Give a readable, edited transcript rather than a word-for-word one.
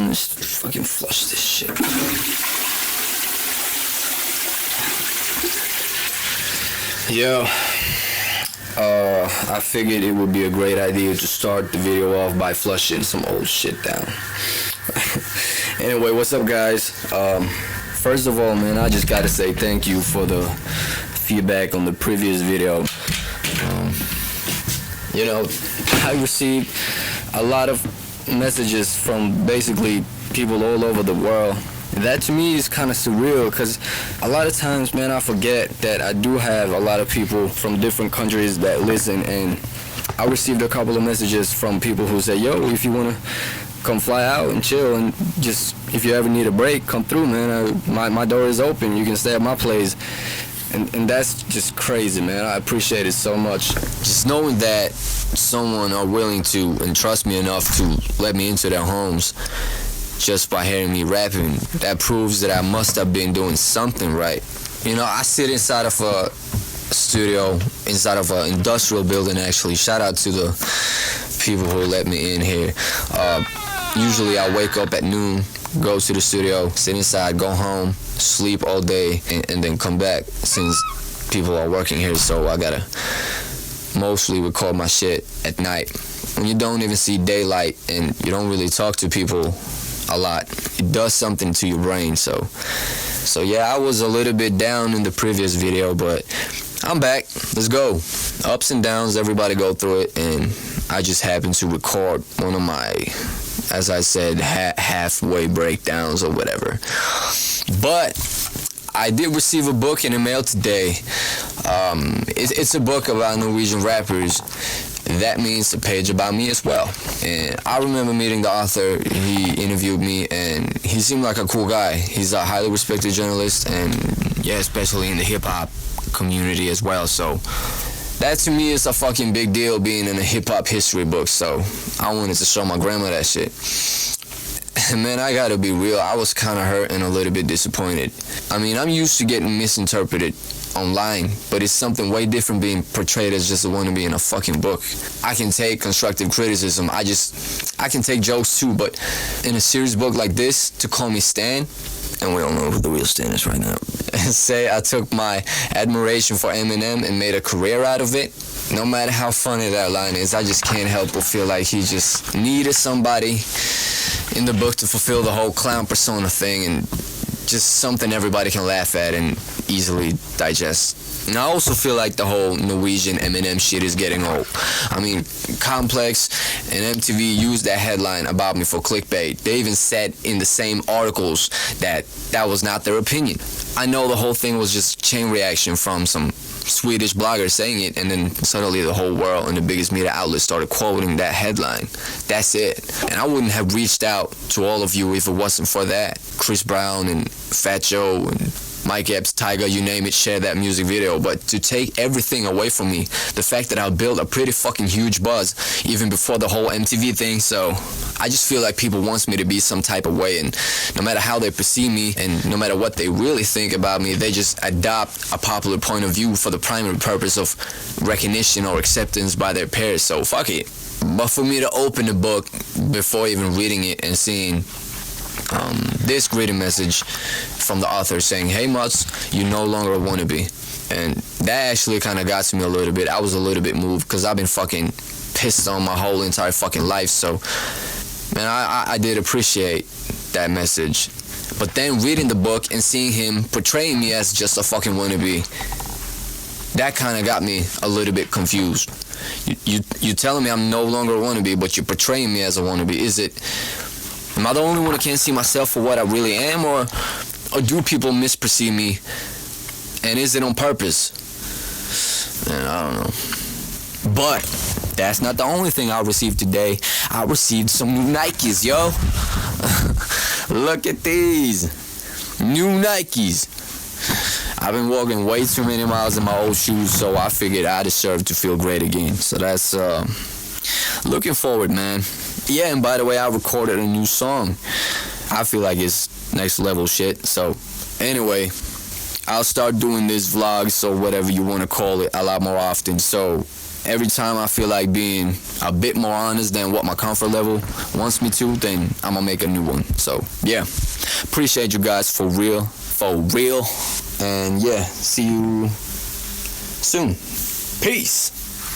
man. Let's fucking flush this shit. Yo, I figured it would be a great idea to start the video off by flushing some old shit down. Anyway, what's up, guys? First of all, man, I just gotta say thank you for the feedback on the previous video. You know, I received a lot of messages from basically people all over the world. And that to me is kind of surreal, because a lot of times, man, I forget that I do have a lot of people from different countries that listen. And I received a couple of messages from people who say, yo, if you want to come fly out and chill, and just if you ever need a break, come through, man. My door is open. You can stay at my place. And that's just crazy, man. I appreciate it so much. Just knowing that someone are willing to and trust me enough to let me into their homes just by hearing me rapping, that proves that I must have been doing something right. You know, I sit inside of a studio, inside of an industrial building, actually. Shout out to the people who let me in here. Usually I wake up at noon, go to the studio, sit inside, go home, sleep all day, and then come back, since people are working here. So I gotta mostly record my shit at night. When you don't even see daylight and you don't really talk to people a lot, it does something to your brain. So yeah, I was a little bit down in the previous video, but I'm back. Let's go. Ups and downs, everybody go through it, and I just happened to record one of my, as I said, halfway breakdowns or whatever. But I did receive a book in the mail today. It's a book about Norwegian rappers. That means a page about me as well. And I remember meeting the author. He interviewed me, and he seemed like a cool guy. He's a highly respected journalist, and yeah, especially in the hip-hop community as well. So that to me is a fucking big deal, being in a hip-hop history book. So I wanted to show my grandma that shit. And man, I gotta be real, I was kind of hurt and a little bit disappointed. I mean, I'm used to getting misinterpreted online, but it's something way different being portrayed as just a wannabe in a fucking book. I can take constructive criticism, I can take jokes too, but in a serious book like this, to call me Stan, and we don't know who the real Stan is right now, and say I took my admiration for Eminem and made a career out of it, no matter how funny that line is, I just can't help but feel like he just needed somebody in the book to fulfill the whole clown persona thing, and just something everybody can laugh at and easily digest. And I also feel like the whole Norwegian Eminem shit is getting old. I mean, Complex and MTV used that headline about me for clickbait. They even said in the same articles that was not their opinion. I know the whole thing was just chain reaction from some Swedish blogger saying it, and then suddenly the whole world and the biggest media outlets started quoting that headline. That's it. And I wouldn't have reached out to all of you if it wasn't for that. Chris Brown and Fat Joe and Mike Epps, Tyga, you name it, share that music video. But to take everything away from me, the fact that I built a pretty fucking huge buzz even before the whole MTV thing, so I just feel like people wants me to be some type of way, and no matter how they perceive me and no matter what they really think about me, they just adopt a popular point of view for the primary purpose of recognition or acceptance by their peers. So fuck it. But for me to open the book before even reading it and seeing this greeting message from the author saying, hey Mutz, you no longer a wannabe, and that actually kind of got to me a little bit. I was a little bit moved, because I've been fucking pissed on my whole entire fucking life. So man, I did appreciate that message. But then reading the book and seeing him portraying me as just a fucking wannabe, that kind of got me a little bit confused. You telling me I'm no longer a wannabe, but you're portraying me as a wannabe. Am I the only one who can't see myself for what I really am, or do people misperceive me, and is it on purpose? Man, I don't know. But that's not the only thing I received today. I received some new Nikes, yo. Look at these new Nikes. I've been walking way too many miles in my old shoes, so I figured I deserve to feel great again. So that's looking forward, man. Yeah, and by the way, I recorded a new song. I feel like it's next level shit. So anyway, I'll start doing this vlogs or whatever you want to call it a lot more often. So every time I feel like being a bit more honest than what my comfort level wants me to, then I'm gonna make a new one. So yeah, appreciate you guys for real. And yeah, see you soon. Peace.